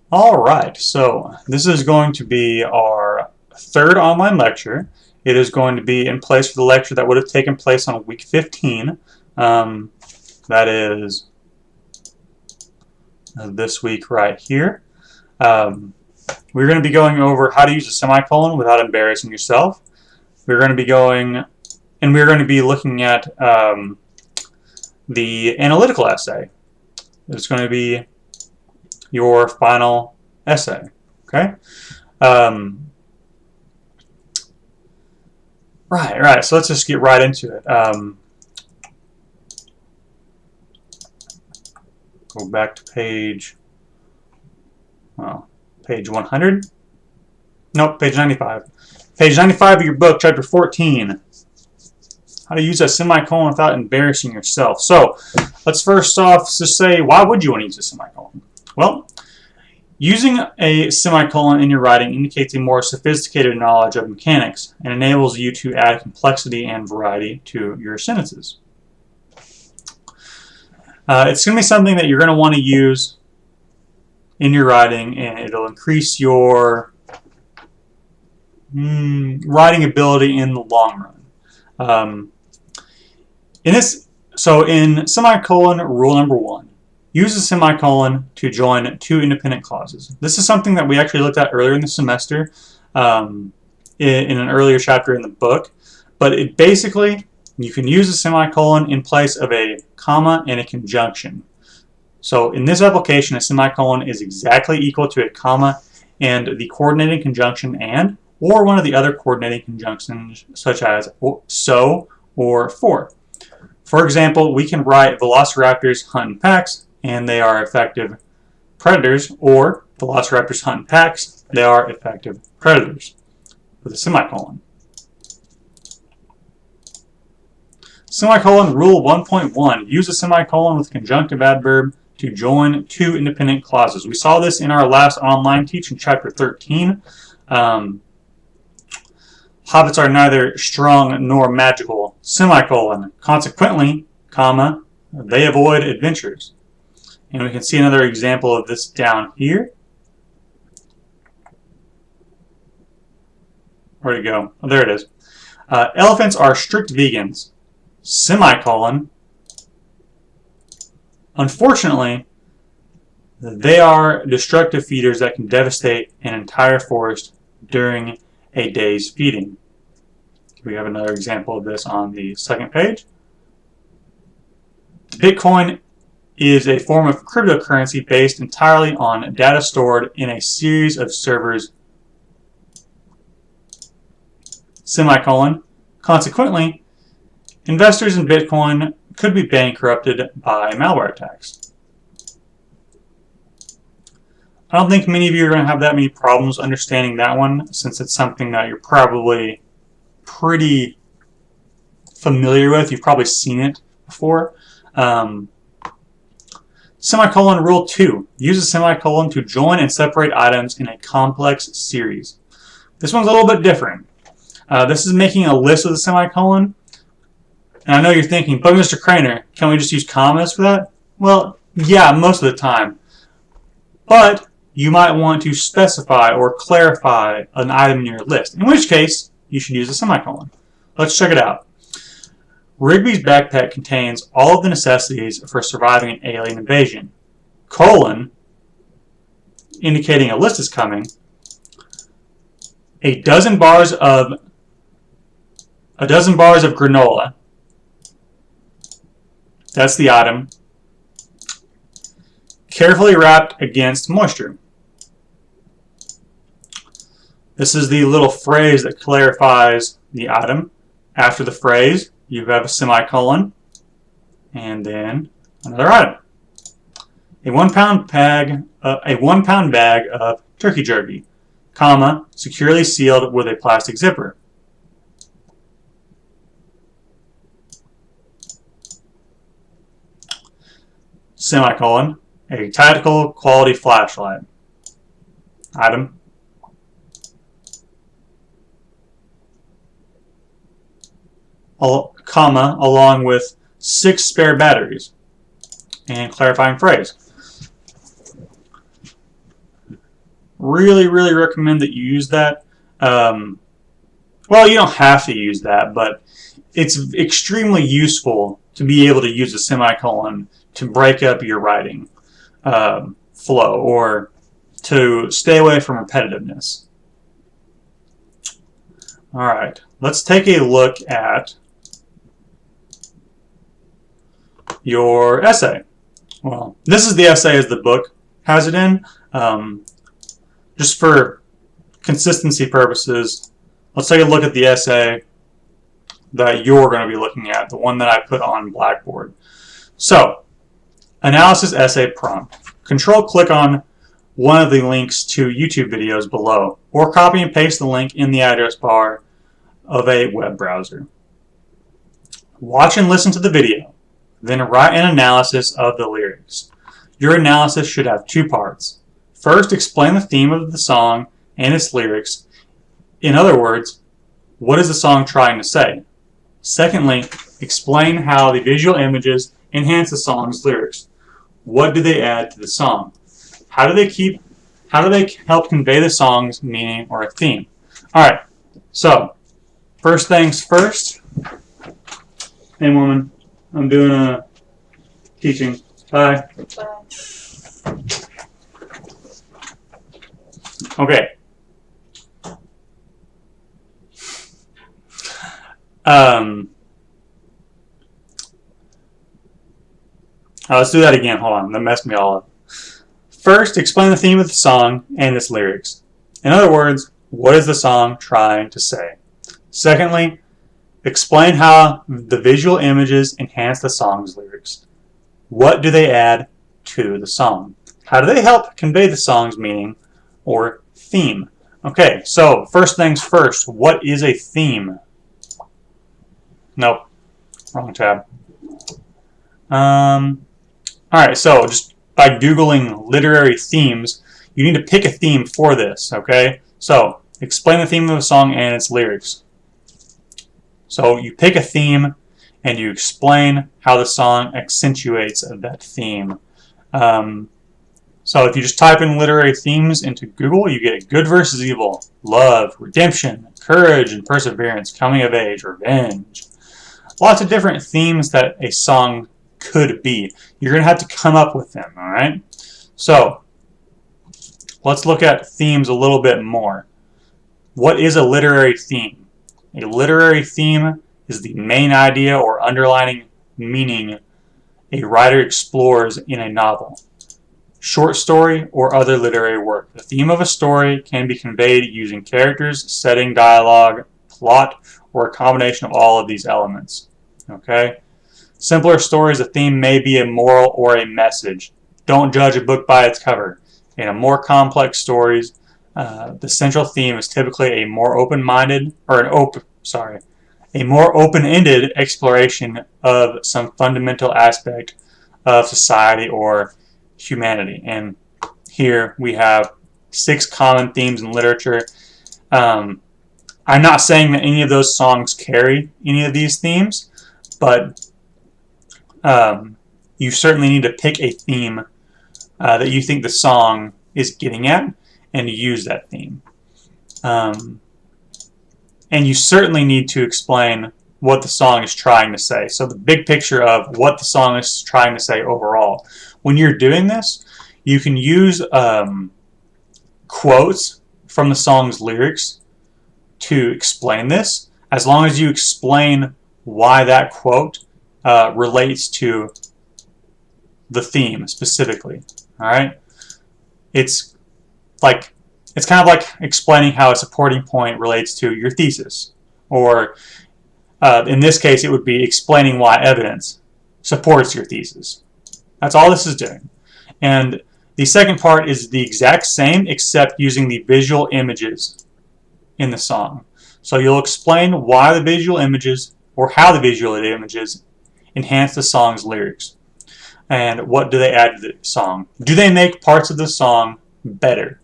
All right, so this is going to be our third online lecture. It is going to be in place for the lecture that would have taken place on week 15. Um, that is this week right here. Um, we're going to be going over how to use a semicolon without embarrassing yourself. We're going to be we're going to be looking at the analytical essay. It's going to be your final essay. Okay. Um, right. So let's just get right into it. Go back to page 100. Nope, page 95. Page 95 of your book, chapter 14. How to use a semicolon without embarrassing yourself. So let's first off just say, why would you want to use a semicolon? Well, using a semicolon in your writing indicates a more sophisticated knowledge of mechanics and enables you to add complexity and variety to your sentences. It's going to be something that you're going to want to use in your writing, and it'll increase your writing ability in the long run. In semicolon rule number 1, use a semicolon to join two independent clauses. This is something that we actually looked at earlier in the semester in an earlier chapter in the book, but it basically, you can use a semicolon in place of a comma and a conjunction. So in this application, a semicolon is exactly equal to a comma and the coordinating conjunction and, or one of the other coordinating conjunctions such as so or for. For example, we can write velociraptors hunt in packs and they are effective predators, or velociraptors hunt in packs, they are effective predators, with a semicolon. Semicolon rule 1.1, use a semicolon with conjunctive adverb to join two independent clauses. We saw this in our last online teaching, chapter 13. Hobbits are neither strong nor magical, semicolon. Consequently, comma, they avoid adventures. And we can see another example of this down here. Where'd it go? Oh, there it is. Elephants are strict vegans, semicolon. Unfortunately, they are destructive feeders that can devastate an entire forest during a day's feeding. We have another example of this on the second page. Bitcoin is a form of cryptocurrency based entirely on data stored in a series of servers, semicolon. Consequently, investors in Bitcoin could be bankrupted by malware attacks. I don't think many of you are going to have that many problems understanding that one, since it's something that you're probably pretty familiar with. You've probably seen it before. Semicolon rule 2. Use a semicolon to join and separate items in a complex series. This one's a little bit different. This is making a list with a semicolon. And I know you're thinking, but Mr. Craner, can we just use commas for that? Well, yeah, most of the time. But you might want to specify or clarify an item in your list, in which case you should use a semicolon. Let's check it out. Rigby's backpack contains all of the necessities for surviving an alien invasion. Colon, indicating a list is coming. A dozen bars of granola. That's the item. Carefully wrapped against moisture. This is the little phrase that clarifies the item. After the phrase, you have a semicolon, and then another item. A 1 pound bag of turkey jerky, comma, securely sealed with a plastic zipper. Semicolon, a tactical quality flashlight. Item. Comma, along with 6 spare batteries. And clarifying phrase. really, really recommend that you use that. Well, you don't have to use that, but it's extremely useful to be able to use a semicolon to break up your writing flow or to stay away from repetitiveness. All right, let's take a look at your essay. Well, this is the essay as the book has it in. Just for consistency purposes, let's take a look at the essay that you're going to be looking at, the one that I put on Blackboard. So, analysis essay prompt. Control-click on one of the links to YouTube videos below, or copy and paste the link in the address bar of a web browser. Watch and listen to the video, then write an analysis of the lyrics. Your analysis should have two parts. First, explain the theme of the song and its lyrics. In other words, what is the song trying to say? Secondly, explain how the visual images enhance the song's lyrics. What do they add to the song? How do they help convey the song's meaning or a theme? Alright, so first things first. Hey woman, I'm doing teaching. Bye. Bye. Okay. Let's do that again. Hold on. That messed me all up. First, explain the theme of the song and its lyrics. In other words, what is the song trying to say? Secondly, explain how the visual images enhance the song's lyrics. What do they add to the song? How do they help convey the song's meaning or theme? Okay, so first things first, what is a theme? Nope, wrong tab. Alright, so just by Googling literary themes, you need to pick a theme for this, okay? So, explain the theme of a song and its lyrics. So, you pick a theme and you explain how the song accentuates that theme. So, if you just type in literary themes into Google, you get good versus evil, love, redemption, courage and perseverance, coming of age, revenge. Lots of different themes that a song could be. You're going to have to come up with them, alright? So, let's look at themes a little bit more. What is a literary theme? A literary theme is the main idea or underlining meaning a writer explores in a novel, short story, or other literary work. The theme of a story can be conveyed using characters, setting, dialogue, plot, or a combination of all of these elements. Okay? Simpler stories, a theme may be a moral or a message. Don't judge a book by its cover. In a more complex stories, the central theme is typically a more open-minded, or a more open-ended exploration of some fundamental aspect of society or humanity. And here we have 6 common themes in literature. I'm not saying that any of those songs carry any of these themes, but you certainly need to pick a theme that you think the song is getting at and use that theme. And you certainly need to explain what the song is trying to say. So the big picture of what the song is trying to say overall. When you're doing this, you can use quotes from the song's lyrics to explain this, as long as you explain why that quote relates to the theme specifically. All right, it's kind of like explaining how a supporting point relates to your thesis, or in this case, it would be explaining why evidence supports your thesis. That's all this is doing. And the second part is the exact same, except using the visual images in the song. So you'll explain why the visual images, or how the visual images, enhance the song's lyrics. And what do they add to the song? Do they make parts of the song better?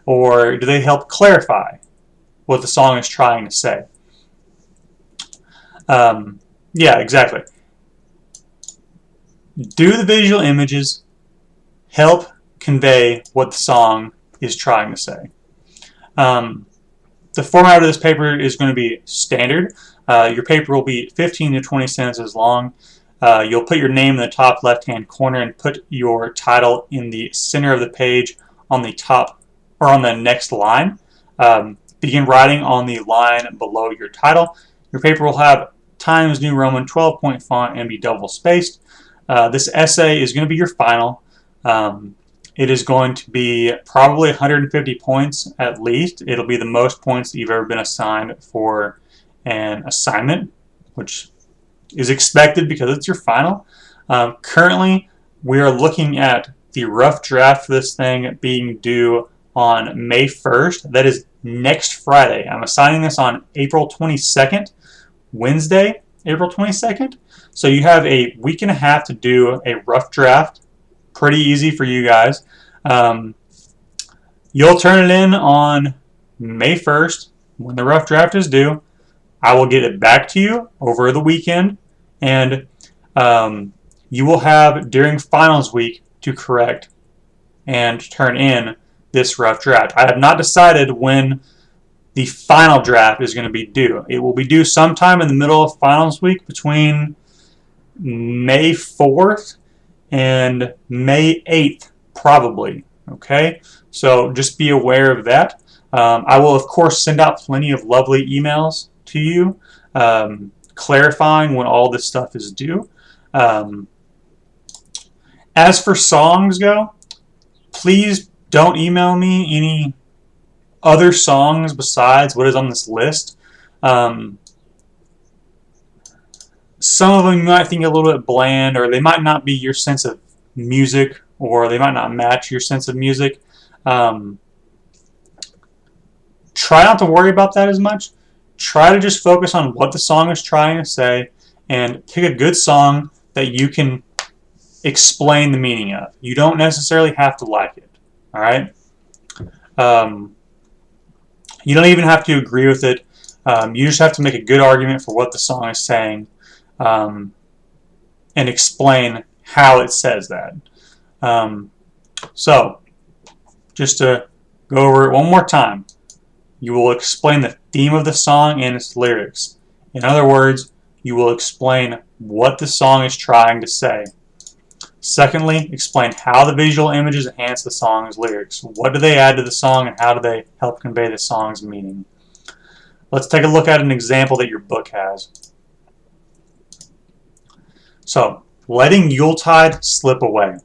Or do they help clarify what the song is trying to say? Yeah, exactly. Do the visual images help convey what the song is trying to say. The format of this paper is going to be standard. Your paper will be 15 to 20 sentences long. You'll put your name in the top left-hand corner and put your title in the center of the page on the top or on the next line. Begin writing on the line below your title. Your paper will have Times New Roman 12-point font and be double-spaced. This essay is going to be your final. It is going to be probably 150 points at least. It'll be the most points that you've ever been assigned for an assignment, which is expected because it's your final. Currently, we are looking at the rough draft for this thing being due on May 1st. That is next Friday. I'm assigning this on April 22nd, Wednesday, April 22nd. So you have a week and a half to do a rough draft. Pretty easy for you guys. You'll turn it in on May 1st when the rough draft is due. I will get it back to you over the weekend, and you will have during finals week to correct and turn in this rough draft. I have not decided when the final draft is going to be due. It will be due sometime in the middle of finals week between May 4th and May 8th, probably. Okay, so just be aware of that. I will, of course, send out plenty of lovely emails to you clarifying when all this stuff is due. As for songs go, please don't email me any other songs besides what is on this list. Some of them you might think a little bit bland, or they might not be your sense of music, or they might not match your sense of music. Try not to worry about that as much. Try to just focus on what the song is trying to say and pick a good song that you can explain the meaning of. You don't necessarily have to like it. All right? You don't even have to agree with it. You just have to make a good argument for what the song is saying and explain how it says that. So, just to go over it one more time, you will explain the theme of the song and its lyrics. In other words, you will explain what the song is trying to say. Secondly, explain how the visual images enhance the song's lyrics. What do they add to the song, and how do they help convey the song's meaning? Let's take a look at an example that your book has. So, letting Yuletide slip away.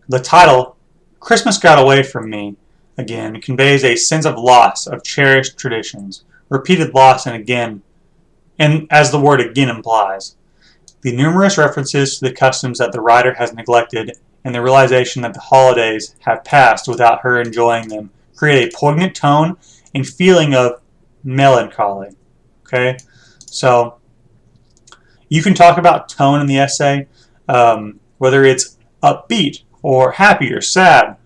The title, Christmas Got Away From Me, again, conveys a sense of loss of cherished traditions, repeated loss and as the word again implies. The numerous references to the customs that the writer has neglected and the realization that the holidays have passed without her enjoying them create a poignant tone and feeling of melancholy. Okay? So, you can talk about tone in the essay, whether it's upbeat or happy or sad.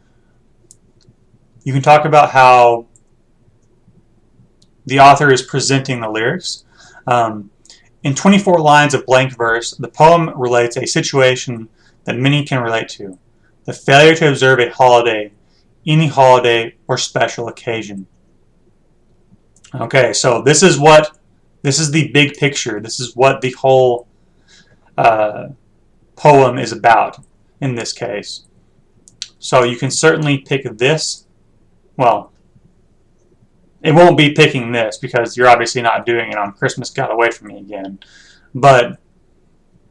You can talk about how the author is presenting the lyrics. In 24 lines of blank verse, the poem relates a situation that many can relate to: the failure to observe a holiday, any holiday or special occasion. Okay, so this is the big picture. This is what the whole poem is about in this case. So you can certainly pick this. Well, it won't be picking this because you're obviously not doing it on Christmas Got Away From Me again. But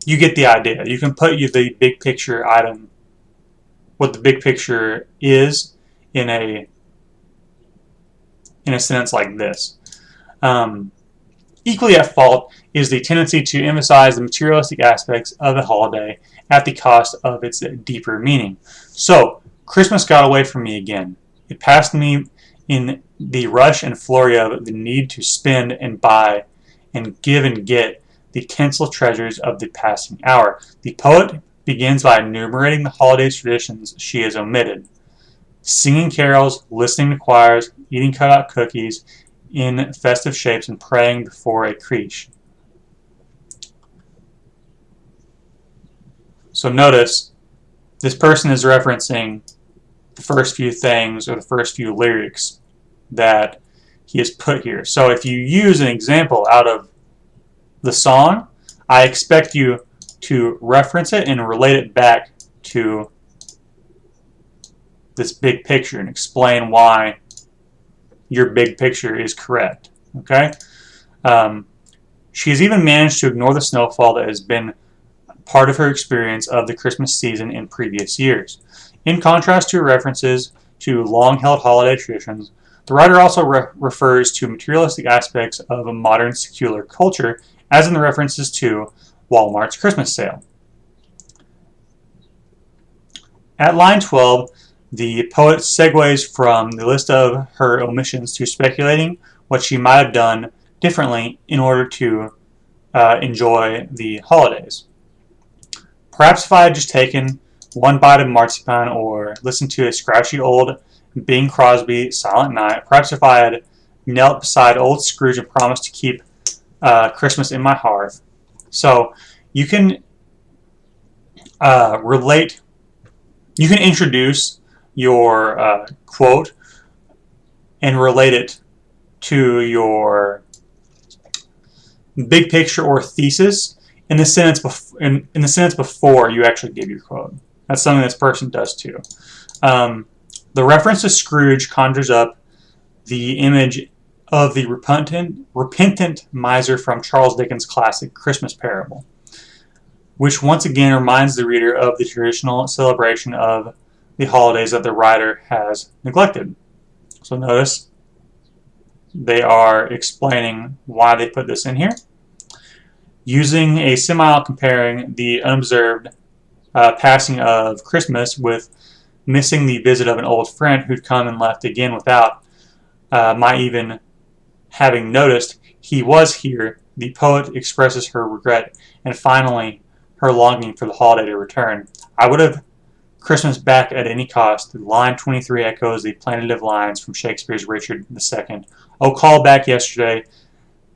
you get the idea. You can put the big picture item, what the big picture is, in a sentence like this. Equally at fault is the tendency to emphasize the materialistic aspects of a holiday at the cost of its deeper meaning. So, Christmas got away from me again. It passed me in the rush and flurry of the need to spend and buy and give and get the tinsel treasures of the passing hour. The poet begins by enumerating the holiday traditions she has omitted: singing carols, listening to choirs, eating cut-out cookies in festive shapes, and praying before a creche. So notice, this person is referencing the first few things or the first few lyrics that he has put here. So if you use an example out of the song, I expect you to reference it and relate it back to this big picture and explain why your big picture is correct. Okay? She has even managed to ignore the snowfall that has been part of her experience of the Christmas season in previous years. In contrast to her references to long-held holiday traditions, the writer also refers to materialistic aspects of a modern secular culture, as in the references to Walmart's Christmas sale. At line 12, the poet segues from the list of her omissions to speculating what she might have done differently in order to enjoy the holidays. Perhaps if I had just taken one bite of marzipan or listened to a scratchy old Bing Crosby Silent Night, perhaps if I had knelt beside old Scrooge and promised to keep Christmas in my heart. So you can relate, you can introduce your quote and relate it to your big picture or thesis in the sentence in the sentence before you actually give your quote. That's something this person does too. The reference to Scrooge conjures up the image of the repentant miser from Charles Dickens' classic Christmas Parable, which once again reminds the reader of the traditional celebration of the holidays that the writer has neglected. So notice they are explaining why they put this in here. Using a simile comparing the unobserved passing of Christmas with missing the visit of an old friend who'd come and left again without my even having noticed he was here, the poet expresses her regret and finally her longing for the holiday to return. I would have Christmas back at any cost. Line 23 echoes the plaintive lines from Shakespeare's Richard II. Oh, call back yesterday,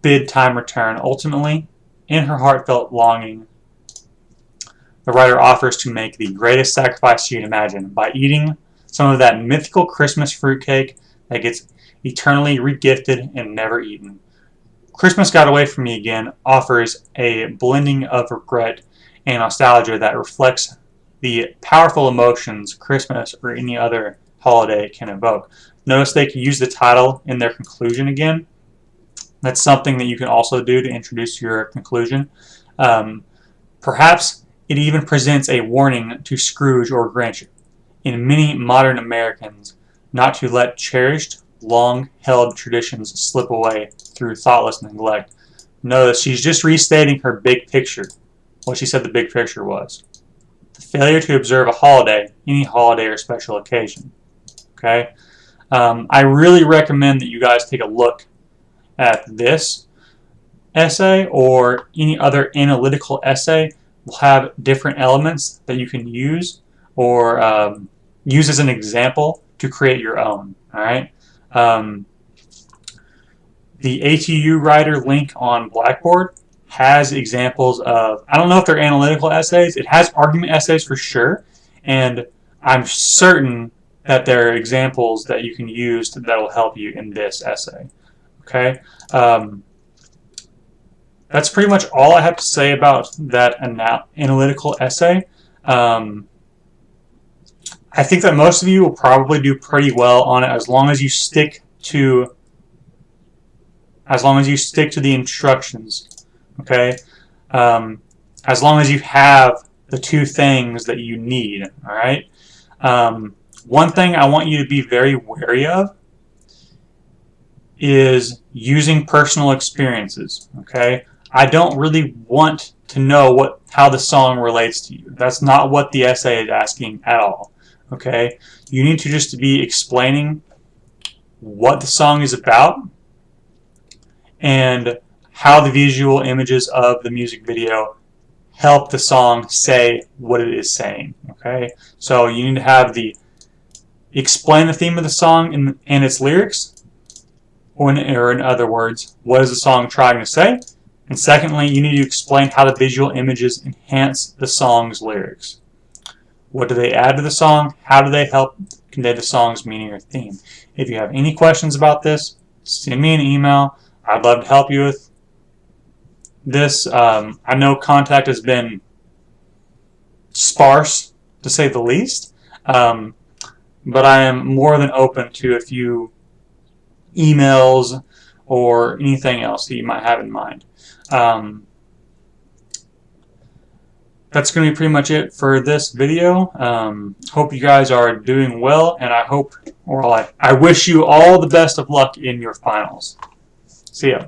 bid time return. Ultimately, in her heartfelt longing, the writer offers to make the greatest sacrifice she can imagine by eating some of that mythical Christmas fruitcake that gets eternally regifted and never eaten. Christmas Got Away From Me Again offers a blending of regret and nostalgia that reflects the powerful emotions Christmas or any other holiday can evoke. Notice they can use the title in their conclusion again. That's something that you can also do to introduce your conclusion. Perhaps it even presents a warning to Scrooge or Grinch in many modern Americans not to let cherished, long-held traditions slip away through thoughtless neglect. Notice she's just restating her big picture, what she said the big picture was. The failure to observe a holiday, any holiday or special occasion. Okay? I really recommend that you guys take a look at this essay or any other analytical essay. Will have different elements that you can use or use as an example to create your own. All right. The ATU Writer link on Blackboard has examples of, I don't know if they're analytical essays, it has argument essays for sure, and I'm certain that there are examples that you can use that will help you in this essay. Okay. That's pretty much all I have to say about that analytical essay. I think that most of you will probably do pretty well on it as long as you stick to the instructions. Okay, as long as you have the two things that you need. All right. One thing I want you to be very wary of is using personal experiences. Okay. I don't really want to know how the song relates to you. That's not what the essay is asking at all. Okay? You need to just be explaining what the song is about and how the visual images of the music video help the song say what it is saying. Okay? So you need to have explain the theme of the song and its lyrics, or in other words, what is the song trying to say? And secondly, you need to explain how the visual images enhance the song's lyrics. What do they add to the song? How do they help convey the song's meaning or theme? If you have any questions about this, send me an email. I'd love to help you with this. I know contact has been sparse, to say the least, but I am more than open to a few emails or anything else that you might have in mind. That's going to be pretty much it for this video. Hope you guys are doing well, and I wish you all the best of luck in your finals. See ya.